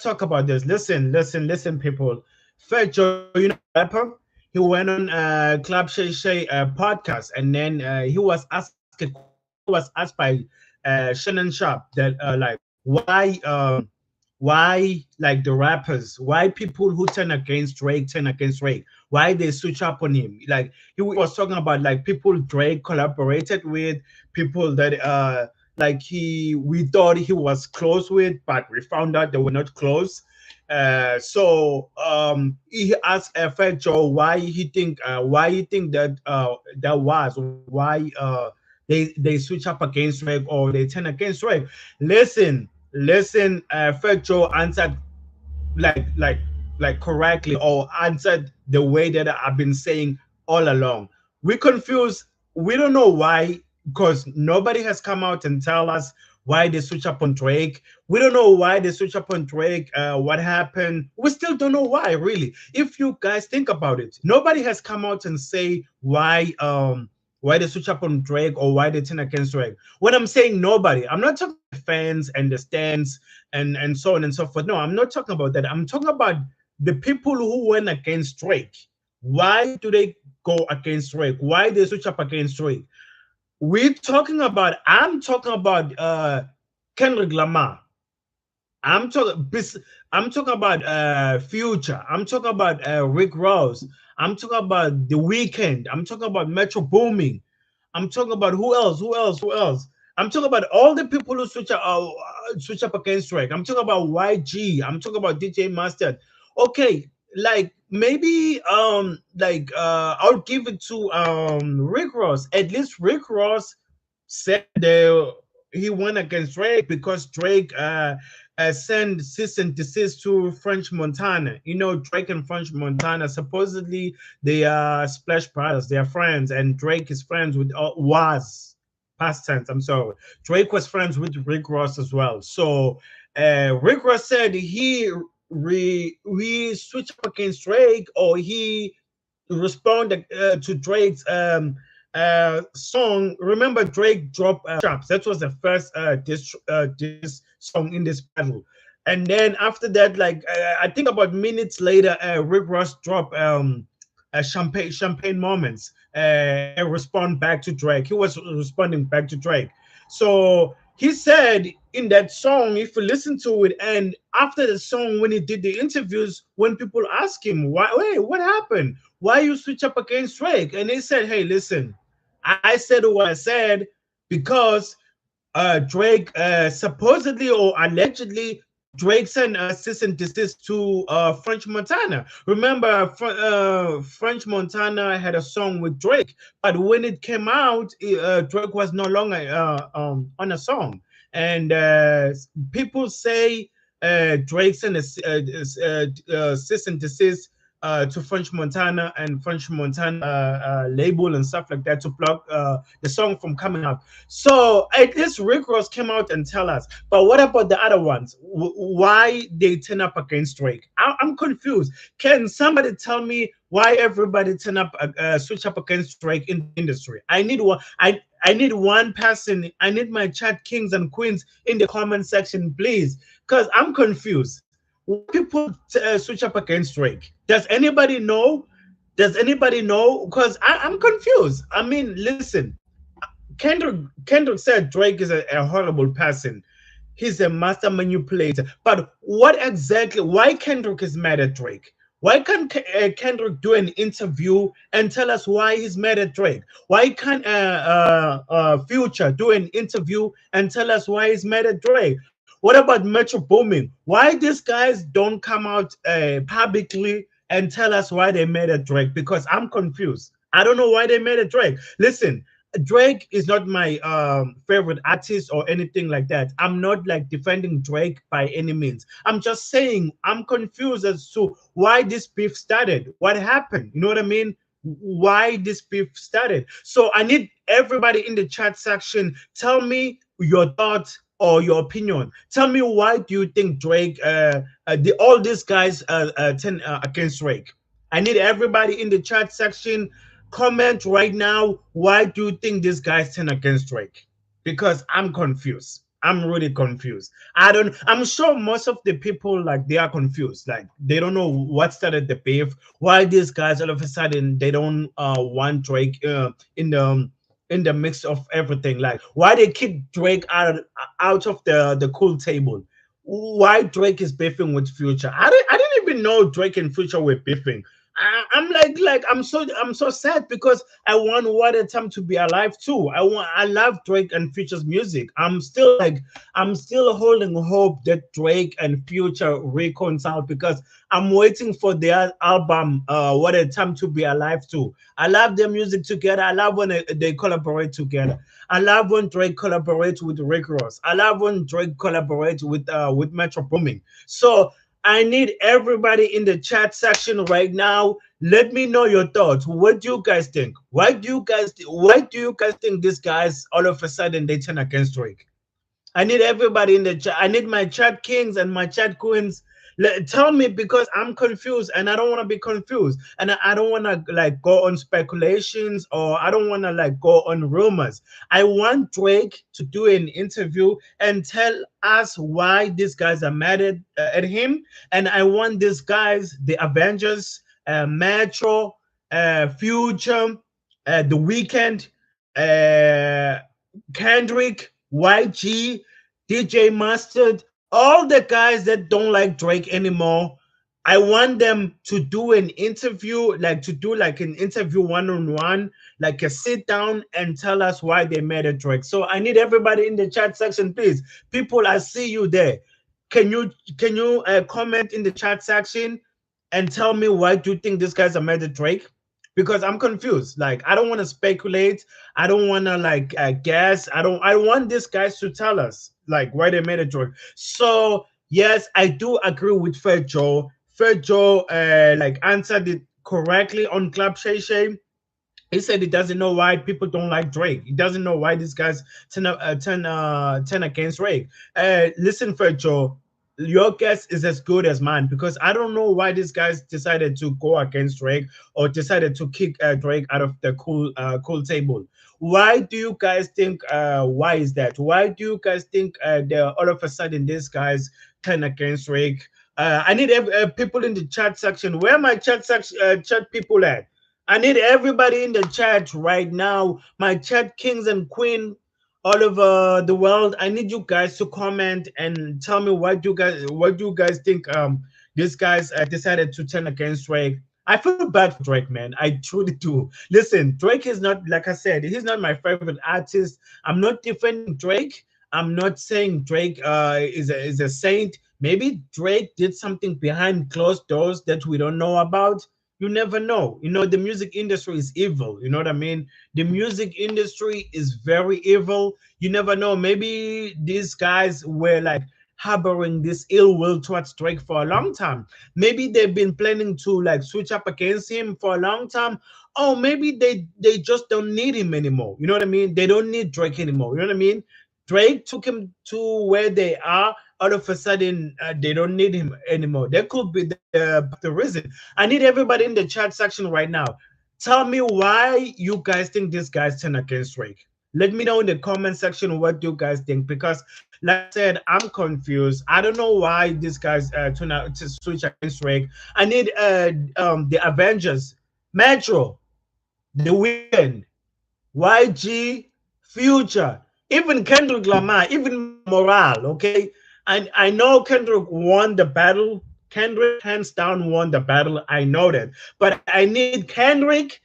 talk about this. Listen, people. Fat Joe, you know the rapper. He went on Club Shay Shay podcast, and then he was asked by Shannon Sharp that like why like the rappers, why people who turn against Drake, why they switch up on him. Like he was talking about like people Drake collaborated with, people that like he we thought he was close with, but we found out they were not close. So he asked Fat Joe why he think that that was why they switch up against Drake or they turn against Drake. Listen, Fat Joe answered like like like correctly, or answered the way that I've been saying all along. We confused. We don't know why, because nobody has come out and tell us why they switch up on Drake. We don't know why they switch up on Drake. What happened? We still don't know why. Really, if you guys think about it, nobody has come out and say why they switch up on Drake or why they turn against Drake. When I'm saying nobody, I'm not talking about fans and the stands and so on and so forth. No, I'm not talking about that. I'm talking about the people who went against Drake. Why do they go against Drake? Why they switch up against Drake? I'm talking about Kendrick Lamar. I'm talking I'm talking about Future. I'm talking about Rick Ross. I'm talking about The Weeknd. I'm talking about Metro Booming. I'm talking about who else? Who else? Who else? I'm talking about all the people who switch up against Drake. I'm talking about YG. I'm talking about DJ Mustard. Okay, like maybe I'll give it to Rick Ross. At least Rick Ross said he went against Drake because Drake sent cease and desist to French Montana. You know, Drake and French Montana supposedly they are Splash Brothers. They are friends, and Drake is friends with was past tense. I'm sorry. Drake was friends with Rick Ross as well. So Rick Ross said he switched up against Drake, or he responded to Drake's song. Remember, Drake dropped Traps. That was the first this song in this battle. And then after that, like I think about minutes later, Rick Ross dropped Champagne Moments, and respond back to Drake. He was responding back to Drake. So he said in that song, if you listen to it, and after the song, when he did the interviews, when people ask him, why, wait, what happened? Why you switch up against Drake? And he said, hey, listen, I said what I said because Drake supposedly or allegedly Drake sent a cease and desist to French Montana. Remember, French Montana had a song with Drake, but when it came out, Drake was no longer on a song. And people say Drake sent a cease and desist to French Montana, and French Montana label and stuff like that to block the song from coming out. So at least Rick Ross came out and tell us. But what about the other ones? Why they turn up against Drake? I'm confused. Can somebody tell me why everybody switch up against Drake in the industry? I need one. I need one person. I need my chat kings and queens in the comment section, please, because I'm confused. Why people switch up against Drake? Does anybody know? Does anybody know? Because I'm confused. I mean, listen, Kendrick said Drake is a horrible person. He's a master manipulator. But what exactly? Why Kendrick is mad at Drake? Why can't Kendrick do an interview and tell us why he's mad at Drake? Why can't Future do an interview and tell us why he's mad at Drake? What about Metro Booming? Why these guys don't come out publicly and tell us why they mad at Drake? Because I'm confused. I don't know why they mad at Drake. Listen, Drake is not my favorite artist or anything like that. I'm not like defending Drake by any means. I'm just saying I'm confused as to why this beef started. What happened? You know what I mean? Why this beef started. So I need everybody in the chat section. Tell me your thoughts or your opinion. Tell me why do you think Drake, all these guys turn against Drake? I need everybody in the chat section comment right now. Why do you think these guys turn against Drake? Because I'm confused. I'm really confused. I'm sure most of the people like they are confused. Like they don't know what started the beef. Why these guys all of a sudden they don't want Drake in the mix of everything. Like why they keep Drake out of the cool table. Why Drake is beefing with Future? I didn't even know Drake and Future were beefing. I'm like I'm so sad because I want What a Time to Be Alive too. I love Drake and Future's music. I'm still holding hope that Drake and Future reconcile because I'm waiting for their album What a Time to Be Alive too. I love their music together. I love when they collaborate together. I love when Drake collaborates with Rick Ross. I love when Drake collaborates with Metro Booming. So I need everybody in the chat section right now. Let me know your thoughts. What do you guys think? Why do you guys think these guys all of a sudden they turn against Drake? I need everybody in the chat. I need my chat kings and my chat queens. Tell me because I'm confused and I don't want to be confused. And I don't want to like go on speculations or I don't want to like go on rumors. I want Drake to do an interview and tell us why these guys are mad at him. And I want these guys, the Avengers, Metro, Future, The Weekend, uh, Kendrick, YG, DJ Mustard, all the guys that don't like Drake anymore. I want them to do an interview, like to do like an interview one-on-one, like a sit down and tell us why they made a Drake. So I need everybody in the chat section, please. People, I see you there. Can you comment in the chat section and tell me why do you think these guys are mad at Drake? Because I'm confused. Like I don't want to speculate. I don't want to like guess. I want these guys to tell us like why they made a Drake. So yes, I do agree with Fair Joe. Fair Joe like answered it correctly on Club Shay Shay. He said he doesn't know why people don't like Drake. He doesn't know why these guys turn against Drake. Listen, Fair Joe, your guess is as good as mine because I don't know why these guys decided to go against Drake or decided to kick Drake out of the cool table. Why do you guys think? Why is that? Why do you guys think they're all of a sudden these guys turn against Drake? I need people in the chat section. Where are my chat people at? I need everybody in the chat right now. My chat kings and queen all over the world. I need you guys to comment and tell me what do you guys think these guys decided to turn against Drake. I feel bad for Drake, man. I truly do. Listen, Drake is not, like I said, he's not my favorite artist. I'm not defending Drake. I'm not saying Drake is a saint. Maybe Drake did something behind closed doors that we don't know about. You never know. You know, the music industry is evil. You know what I mean? The music industry is very evil. You never know. Maybe these guys were like harboring this ill will towards Drake for a long time. Maybe they've been planning to like switch up against him for a long time. Oh, maybe they just don't need him anymore. You know what I mean? They don't need Drake anymore. You know what I mean? Drake took him to where they are. All of a sudden, they don't need him anymore. That could be the reason. I need everybody in the chat section right now. Tell me why you guys think these guys turn against Drake. Let me know in the comment section what you guys think because, like I said, I'm confused. I don't know why these guys turn out to switch against Drake. I need the Avengers, Metro, The Weeknd, YG, Future, even Kendrick Lamar, even Morale. Okay, I know Kendrick won the battle. Kendrick hands down won the battle. I know that, but I need Kendrick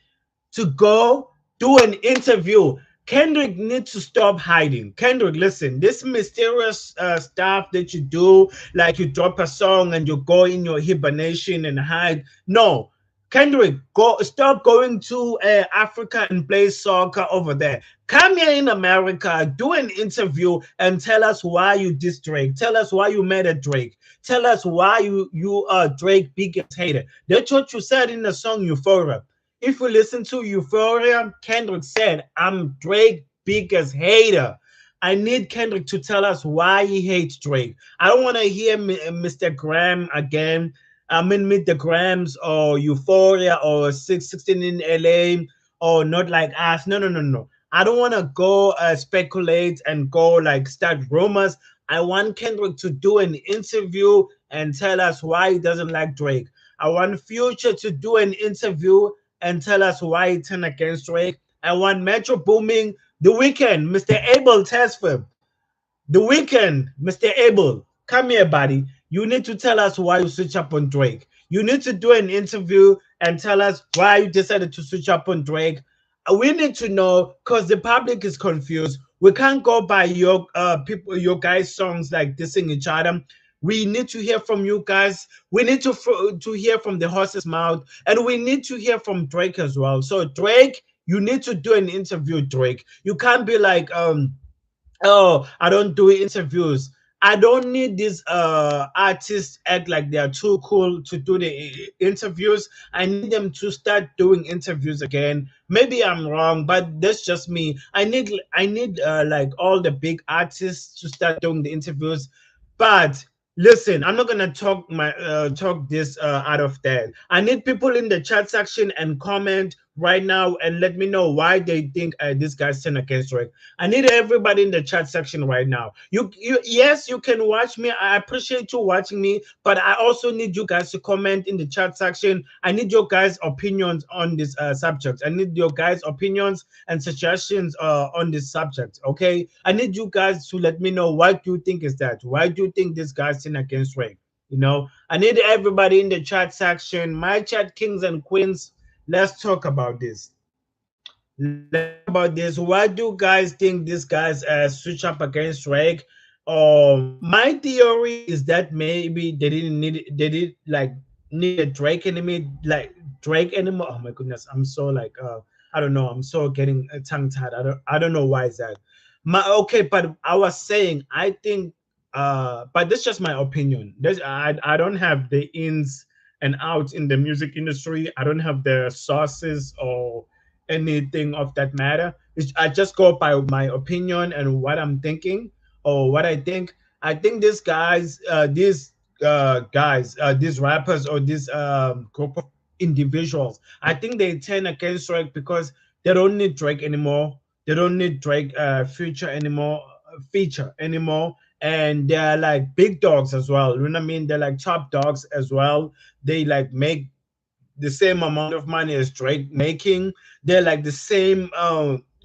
to go do an interview. Kendrick needs to stop hiding. Kendrick, listen, this mysterious stuff that you do, like you drop a song and you go in your hibernation and hide. No, Kendrick, go stop going to Africa and play soccer over there. Come here in America, do an interview, and tell us why you diss Drake. Tell us why you made a Drake. Tell us why you are Drake biggest hater. That's what you said in the song Euphoria. If you listen to Euphoria, Kendrick said, "I'm Drake biggest hater." I need Kendrick to tell us why he hates Drake. I don't want to hear Mr. Graham again. I mean, Meet the Grams or Euphoria or 616 in LA or Not Like Us. No, no, no, no. I don't want to go speculate and go like start rumors. I want Kendrick to do an interview and tell us why he doesn't like Drake. I want Future to do an interview and tell us why he turned against Drake. I want Metro Booming, The Weeknd, Mr. Abel Tesfaye, The Weeknd, Mr. Abel, come here, buddy. You need to tell us why you switch up on Drake. You need to do an interview and tell us why you decided to switch up on Drake. We need to know because the public is confused. We can't go by your people, your guys' songs like dissing each other. We need to hear from you guys. We need to hear from the horse's mouth, and we need to hear from Drake as well. So Drake, you need to do an interview, Drake. You can't be like oh, I don't do interviews. I don't need these artists act like they are too cool to do the interviews. I need them to start doing interviews again. Maybe I'm wrong, but that's just me. I need like all the big artists to start doing the interviews. But listen, I'm not gonna talk this out of that. I need people in the chat section and comment right now and let me know why they think this guy's turn against Drake. I need everybody in the chat section right now. Yes, you can watch me. I appreciate you watching me, but I also need you guys to comment in the chat section. I need your guys' opinions on this subject. I need your guys' opinions and suggestions on this subject. Okay, I need you guys to let me know what you think is that. Why do you think this guy's turn against Drake? You know, I need everybody in the chat section. My chat kings and queens. Let's talk about this. Let's talk about this. Why do you guys think these guys switch up against Drake? My theory is that maybe they did like need a Drake enemy, like Drake anymore. Oh my goodness, I'm so like I don't know. I'm so getting tongue tied. I don't know why is that. Okay, but I was saying I think but this is just my opinion. I don't have the ins and outs in the music industry. I don't have the sources or anything of that matter. I just go by my opinion and what I'm thinking or what I think. I think these rappers or this group of individuals, I think they turn against Drake because they don't need Drake anymore. They don't need Drake feature anymore. And they're like big dogs as well. You know what I mean? They're like top dogs as well. They like make the same amount of money as Drake making. They're like the same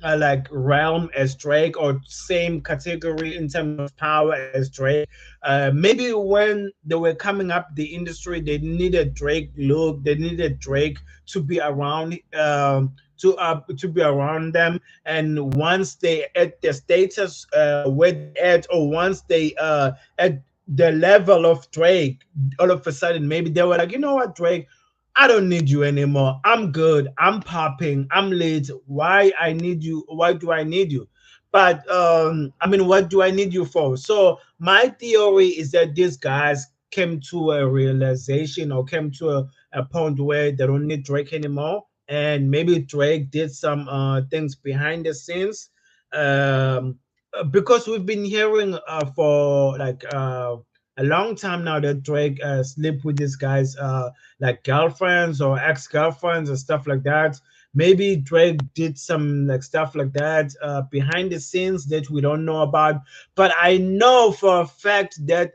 like realm as Drake or same category in terms of power as Drake. Maybe when they were coming up the industry, they needed Drake look. They needed Drake to be around. To be around them, and once they at the status where they at, or once they at the level of Drake, all of a sudden maybe they were like, you know what, Drake, I don't need you anymore. I'm good. I'm popping. I'm lit. Why I need you? Why do I need you? But I mean, what do I need you for? So my theory is that these guys came to a realization or came to a point where they don't need Drake anymore. And maybe Drake did some things behind the scenes. Because we've been hearing for like a long time now that Drake sleep with these guys like girlfriends or ex-girlfriends or stuff like that. Maybe Drake did some like stuff like that behind the scenes that we don't know about. But I know for a fact that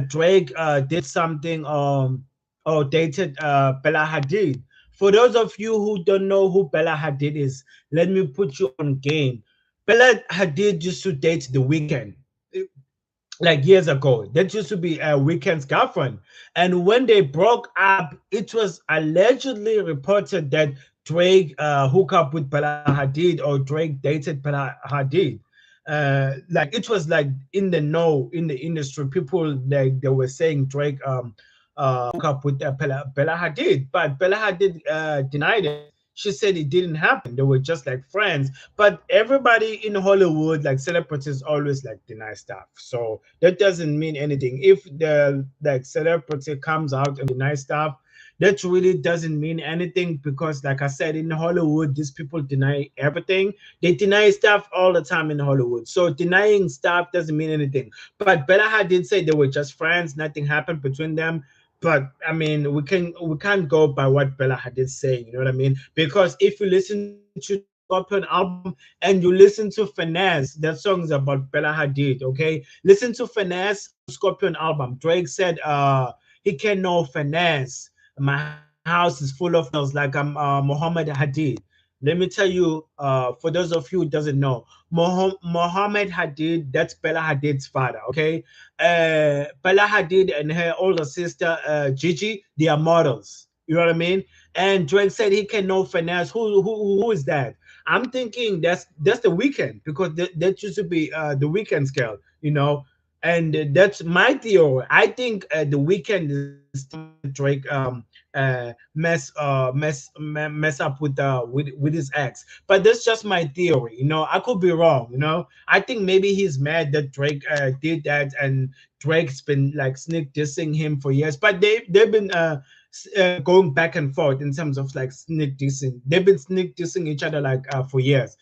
Drake did something or dated Bella Hadid. For those of you who don't know who Bella Hadid is, let me put you on game. Bella Hadid used to date The Weeknd like years ago. That used to be a Weeknd's girlfriend. And when they broke up, it was allegedly reported that Drake hooked up with Bella Hadid or Drake dated Bella Hadid. Like it was like in the know in the industry, people they were saying Drake hook up with Bella Hadid, but Bella Hadid denied it. She said it didn't happen. They were just like friends. But everybody in Hollywood, like celebrities, always like deny stuff. So that doesn't mean anything. If the like celebrity comes out and deny stuff, that really doesn't mean anything because, like I said, in Hollywood, these people deny everything. They deny stuff all the time in Hollywood. So denying stuff doesn't mean anything. But Bella Hadid said they were just friends. Nothing happened between them. But I mean, we can't go by what Bella Hadid saying. You know what I mean? Because if you listen to Scorpion album and you listen to Finesse, that song is about Bella Hadid. Okay, listen to Finesse Scorpion album. Drake said, he can know finesse. My house is full of females like I'm Muhammad Hadid. Let me tell you, for those of you who doesn't know, Muhammad Hadid, that's Bella Hadid's father. Okay, Bella Hadid and her older sister Gigi, they are models. You know what I mean? And Drake said he can know finesse. Who is that? I'm thinking that's the weekend because that used to be the weekend scale. You know, and that's my theory. I think the weekend is telling Drake mess up with his ex, but that's just my theory. You know, I could be wrong. You know, I think maybe he's mad that Drake did that, and Drake's been like sneak dissing him for years, but they've been going back and forth in terms of like sneak dissing. They've been sneak dissing each other like for years.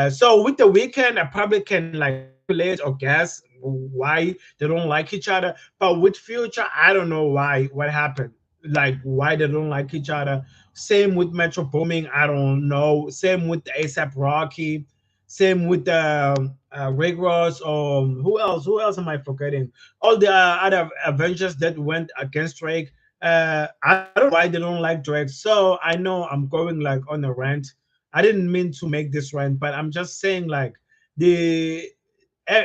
So with the weekend, I probably can like speculate or guess why they don't like each other. But with Future, I don't know why. What happened? Like why they don't like each other. Same with Metro Booming. I don't know. Same with ASAP Rocky. Same with Rick Ross. Who else? Who else am I forgetting? All the other Avengers that went against Drake. I don't know why they don't like Drake. So I know I'm going like on a rant. I didn't mean to make this rant, but I'm just saying like the uh,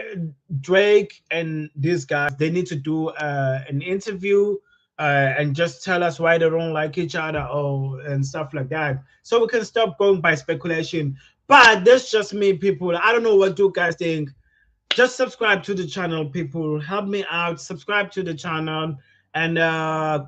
Drake and these guys, they need to do an interview and just tell us why they don't like each other or and stuff like that, so we can stop going by speculation. But that's just me, people. I don't know what you guys think. Just subscribe to the channel, people. Help me out. Subscribe to the channel and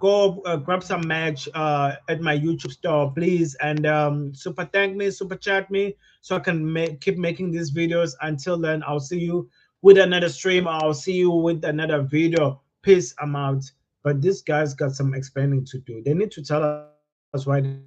go grab some merch at my YouTube store, please. And super thank me, super chat me, so I can keep making these videos. Until then, I'll see you with another stream. I'll see you with another video. Peace. I'm out. But these guys got some explaining to do. They need to tell us why they don't like each other.